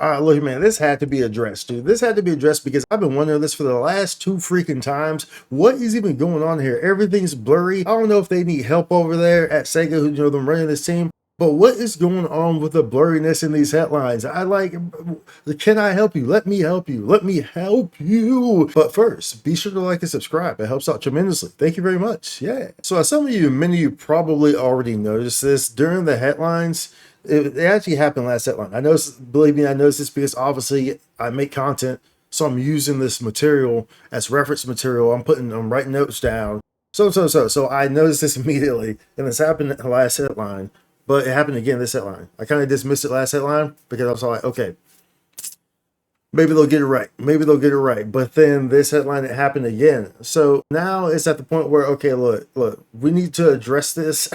Look, man, this had to be addressed, dude. This had to be addressed because I've been wondering this for the last two freaking times. What is even going on here? Everything's blurry. I don't know if they need help over there at SEGA, who them running this team. But what is going on with the blurriness in these headlines? Can I help you? Let me help you. Let me help you. But first, be sure to like and subscribe. It helps out tremendously. Thank you very much. Yeah. So as many of you probably already noticed this during the headlines. It actually happened last headline. I know, believe me, I noticed this because obviously I make content, so I'm using this material as reference material. I'm writing notes down. So I noticed this immediately, and this happened in the last headline, but it happened again this headline. I kind of dismissed it last headline because I was like, okay, maybe they'll get it right. Maybe they'll get it right. But then this headline, it happened again. So now it's at the point where, okay, look, we need to address this.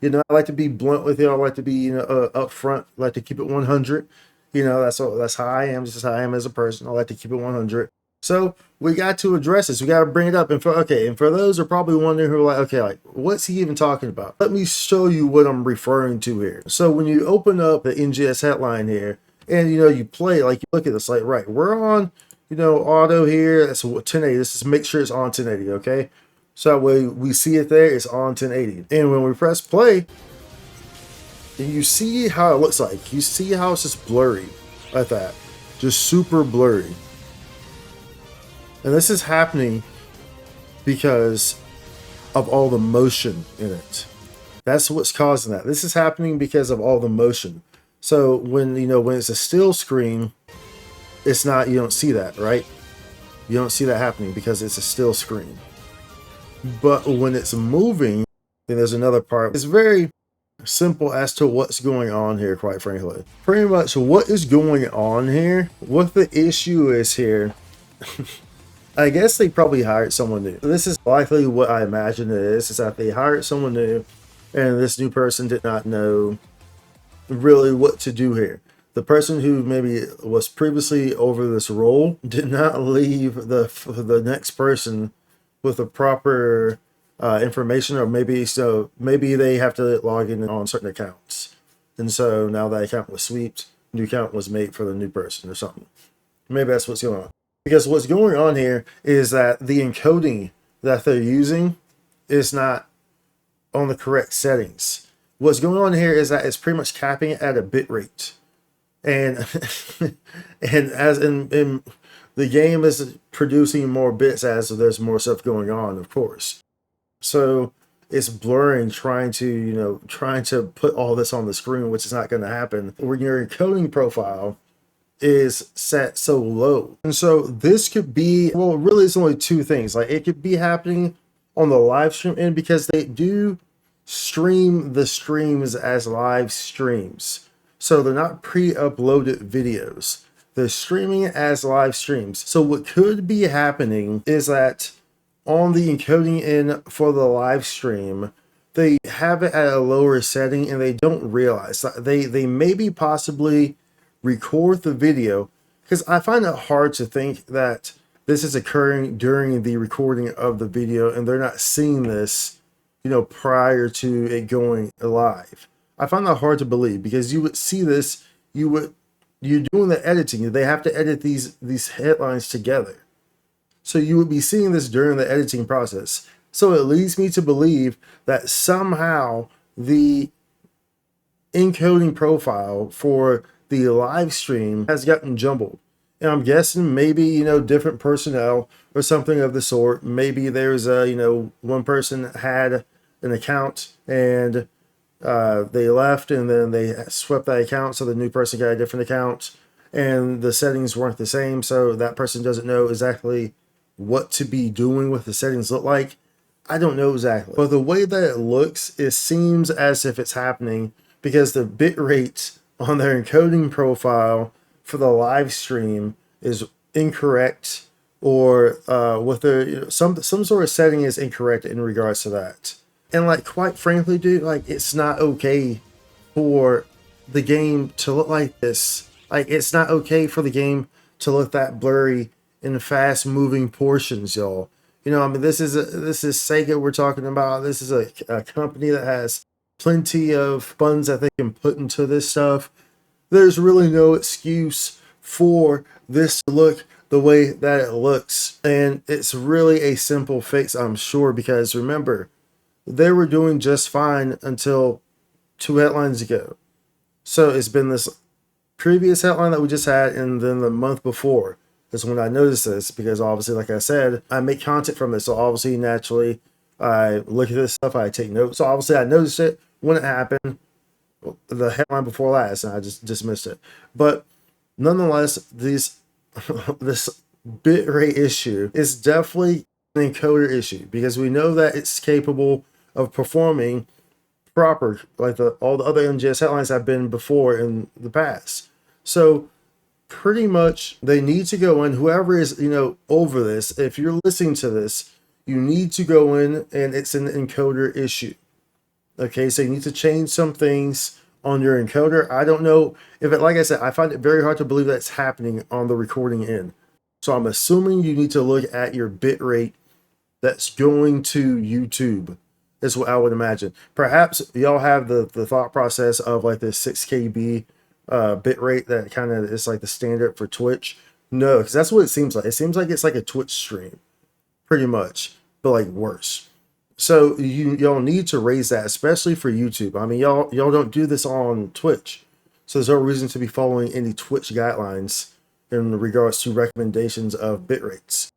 I like to be blunt with you. I like to be, upfront. I like to keep it 100. That's how I am. Just how I am as a person. I like to keep it 100. So we got to address this. We got to bring it up. And for those who are probably wondering who are like, okay, like what's he even talking about? Let me show you what I'm referring to here. So when you open up the NGS headline here, and you play, like you look at this, like right, we're on, auto here. That's 1080. This is make sure it's on 1080. Okay. So that way we see it there, it's on 1080. And when we press play, you see how it looks like. You see how it's just blurry like that. Just super blurry. And this is happening because of all the motion in it. That's what's causing that. This is happening because of all the motion. So when it's a still screen, it's not, you don't see that, right? You don't see that happening because it's a still screen. But when it's moving, then there's another part. It's very simple as to what's going on here, quite frankly. Pretty much what is going on here, what the issue is here, I guess they probably hired someone new. This is likely what I imagine it is that they hired someone new, and this new person did not know really what to do here. The person who maybe was previously over this role did not leave the next person with the proper information, or maybe they have to log in on certain accounts, and so now that account was swept, new account was made for the new person or something. Maybe that's what's going on, because what's going on here is that the encoding that they're using is not on the correct settings. What's going on here is that it's pretty much capping it at a bit rate, and and the game is producing more bits as there's more stuff going on, of course. So it's blurring, trying to put all this on the screen, which is not going to happen when your encoding profile is set so low. And so this could be, well, really it's only two things. Like it could be happening on the live stream end, because they do stream the streams as live streams. So they're not pre-uploaded videos. They're streaming it as live streams. So what could be happening is that on the encoding end for the live stream, they have it at a lower setting and they don't realize. They maybe possibly record the video, because I find it hard to think that this is occurring during the recording of the video and they're not seeing this, prior to it going live. I find that hard to believe, because you would see this, you're doing the editing. They have to edit these headlines together. So you would be seeing this during the editing process. So it leads me to believe that somehow the encoding profile for the live stream has gotten jumbled. And I'm guessing maybe, different personnel or something of the sort. Maybe there's one person had an account and they left, and then they swept that account, so the new person got a different account, and the settings weren't the same, so that person doesn't know exactly what to be doing, what the settings look like. I don't know exactly, but the way that it looks, it seems as if it's happening because the bit rate on their encoding profile for the live stream is incorrect, or with their some sort of setting is incorrect in regards to that. And quite frankly, dude, it's not okay for the game to look like this. It's not okay for the game to look that blurry in fast moving portions, y'all. This is SEGA we're talking about. This is a company that has plenty of funds that they can put into this stuff. There's really no excuse for this to look the way that it looks. And it's really a simple fix, I'm sure, because remember, they were doing just fine until 2 headlines ago. So it's been this previous headline that we just had, and then the month before is when I noticed this, because obviously, like I said, I make content from this. So obviously, naturally, I look at this stuff, I take notes. So obviously, I noticed it when it happened, the headline before last, and I just dismissed it. But nonetheless, this bitrate issue is definitely an encoder issue, because we know that it's capable of performing proper, like all the other NGS headlines have been before in the past. So pretty much they need to go in, whoever is, over this, if you're listening to this, you need to go in, and it's an encoder issue. Okay, so you need to change some things on your encoder. I don't know if it, like I said, I find it very hard to believe that's happening on the recording end. So I'm assuming you need to look at your bit rate that's going to YouTube, is what I would imagine. Perhaps y'all have the thought process of like this 6 KB bit rate that kind of is like the standard for Twitch. No, because that's what it seems like. It seems like it's like a Twitch stream, pretty much, but like worse. So y'all need to raise that, especially for YouTube. I mean, y'all don't do this on Twitch, so there's no reason to be following any Twitch guidelines in regards to recommendations of bit rates.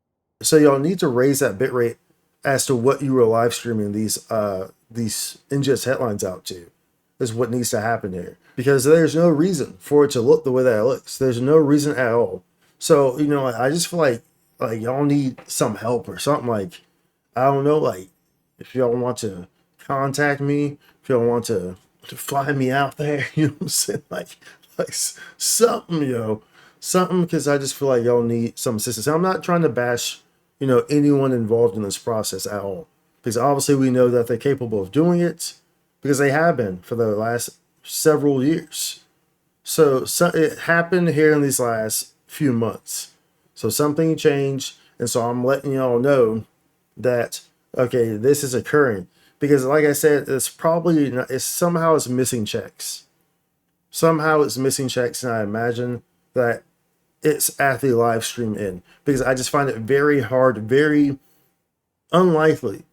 So y'all need to raise that bit rate as to what you were live streaming these NGS headlines out to, is what needs to happen here, because there's no reason for it to look the way that it looks. There's no reason at all. So I just feel like y'all need some help or something. Like, I don't know, like if y'all want to contact me, if y'all want to fly me out there, you know what I'm saying, like something, something, because I just feel like y'all need some assistance. I'm not trying to bash anyone involved in this process at all, because obviously we know that they're capable of doing it, because they have been for the last several years. So it happened here in these last few months. So something changed, and so I'm letting y'all know that, okay, this is occurring, because like I said, it's probably not, somehow it's missing checks. Somehow it's missing checks, and I imagine that it's at the live stream end, because I just find it very hard, very unlikely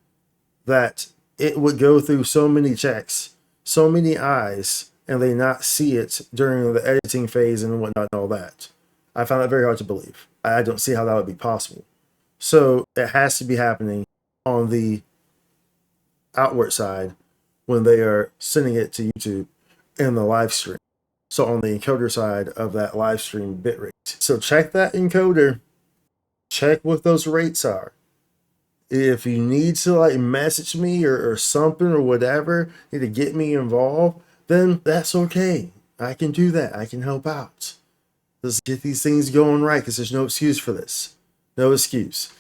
that it would go through so many checks, so many eyes, and they not see it during the editing phase and whatnot and all that. I find that very hard to believe. I don't see how that would be possible. So it has to be happening on the outward side when they are sending it to YouTube in the live stream. So on the encoder side of that live stream bitrate. So check that encoder. Check what those rates are. If you need to like message me or something or whatever, need to get me involved, then that's okay. I can do that. I can help out. Let's get these things going right, because there's no excuse for this. No excuse.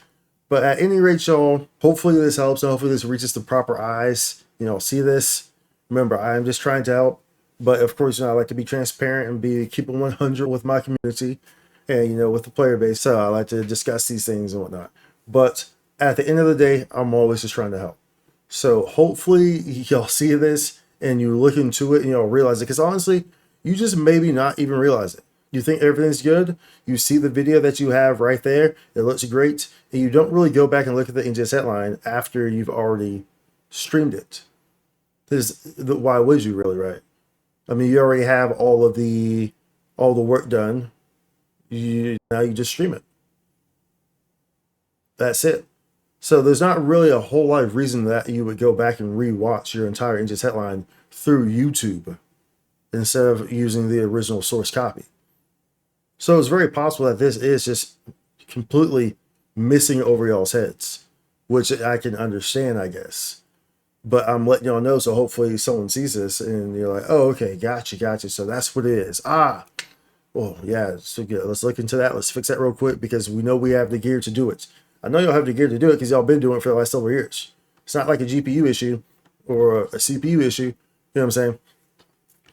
But at any rate, y'all, hopefully this helps, and hopefully this reaches the proper eyes. See this. Remember, I am just trying to help. But of course, I like to be transparent and keep it 100 with my community and, with the player base. So I like to discuss these things and whatnot. But at the end of the day, I'm always just trying to help. So hopefully y'all see this and you look into it and y'all realize it. Because honestly, you just maybe not even realize it. You think everything's good. You see the video that you have right there. It looks great. And you don't really go back and look at the NGS headline after you've already streamed it. Why would you really, right? I mean, you already have all the work done. Now you just stream it. That's it. So there's not really a whole lot of reason that you would go back and re-watch your entire NGS headline through YouTube instead of using the original source copy. So it's very possible that this is just completely missing over y'all's heads, which I can understand, I guess. But I'm letting y'all know, so hopefully someone sees this and you're like, oh, okay, gotcha. So that's what it is. Well, yeah, so good. Let's look into that. Let's fix that real quick, because we know we have the gear to do it. I know y'all have the gear to do it because y'all been doing it for the last several years. It's not like a GPU issue or a CPU issue. You know what I'm saying?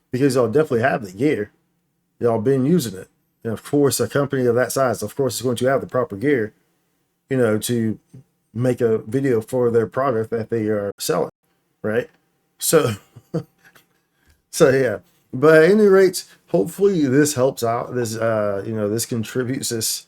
Because y'all definitely have the gear. Y'all been using it. And of course, a company of that size, of course, is going to have the proper gear, to make a video for their product that they are selling, right? So yeah. But at any rate, hopefully this helps out. This this contributes, this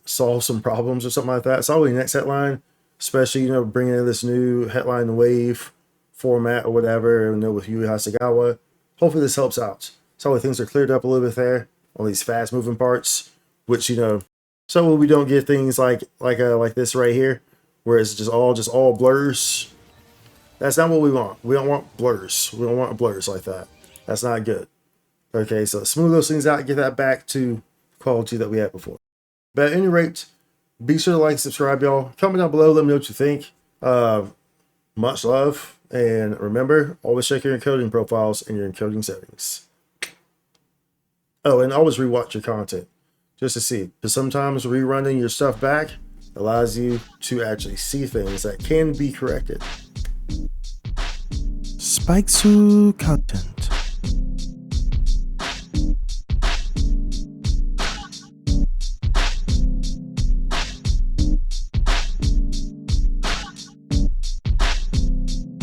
solves some problems or something like that. It's always next headline, especially bringing in this new headline wave format or whatever. With Yu Hasegawa. Hopefully this helps out. So things are cleared up a little bit there on these fast moving parts, which so we don't get things like this right here, where it's just all blurs. That's not what we want. We don't want blurs. We don't want blurs like that. That's not good. Okay, so smooth those things out, get that back to quality that we had before. But at any rate, be sure to like, subscribe, y'all. Comment down below, let me know what you think. Much love, and remember, always check your encoding profiles and your encoding settings. Oh, and always rewatch your content just to see, because sometimes rerunning your stuff back allows you to actually see things that can be corrected. Spike2 content.